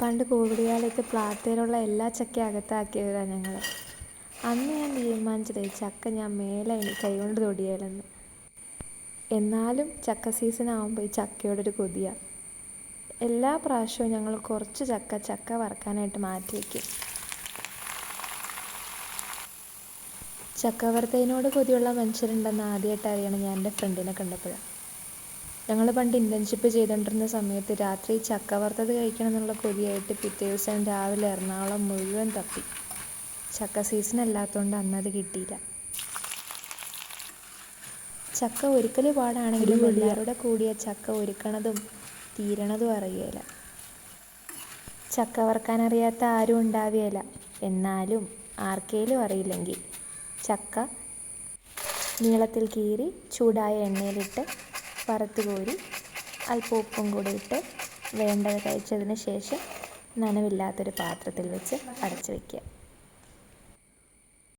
പണ്ട് കോവിഡ് കാലത്ത് പ്ലാത്തേലുള്ള എല്ലാ ചക്കയും അകത്താക്കിയവരാണ് ഞങ്ങൾ. അന്ന് ഞാൻ തീരുമാനിച്ചത് ചക്ക ഞാൻ മേലെ ഇനി കൈകൊണ്ട് തൊടിയാലെന്ന്. എന്നാലും ചക്ക സീസൺ ആകുമ്പോൾ ഈ ചക്കയോടൊരു കൊതിയാണ്. എല്ലാ പ്രാവശ്യവും ഞങ്ങൾ കുറച്ച് ചക്ക വറുക്കാനായിട്ട് മാറ്റി വയ്ക്കും. ചക്ക വറുത്തതിനോട് കൊതിയുള്ള മനുഷ്യരുണ്ടെന്ന് ആദ്യമായിട്ട് അറിയണം ഞാൻ എൻ്റെ ഫ്രണ്ടിനെ കണ്ടപ്പോഴാണ്. ഞങ്ങൾ പണ്ട് ഇൻറ്റേൺഷിപ്പ് ചെയ്തുകൊണ്ടിരുന്ന സമയത്ത് രാത്രി ചക്ക വറുത്തത് കഴിക്കണം എന്നുള്ള കൊതിയായിട്ട് പിറ്റേ ദിവസം രാവിലെ എറണാകുളം മുഴുവൻ തപ്പി. ചക്ക സീസൺ അല്ലാത്തതുകൊണ്ട് അന്നത് കിട്ടിയില്ല. ചക്ക ഒരുക്കൽ പാടാണെങ്കിലും എല്ലാവരുടെ കൂടിയ ചക്ക ഒരുക്കണതും തീരണതും അറിയില്ല. ചക്ക വറുക്കാനറിയാത്ത ആരും ഉണ്ടാവുകയില്ല. എന്നാലും ആർക്കേലും അറിയില്ലെങ്കിൽ ചക്ക നീളത്തിൽ കീറി ചൂടായ എണ്ണയിലിട്ട് വറുത്ത് കോരി അല്പം ഉപ്പും കൂടി ഇട്ട് വേണ്ടത് കഴിച്ചതിന് ശേഷം നനവില്ലാത്തൊരു പാത്രത്തിൽ വെച്ച് അടച്ചു വയ്ക്കുക.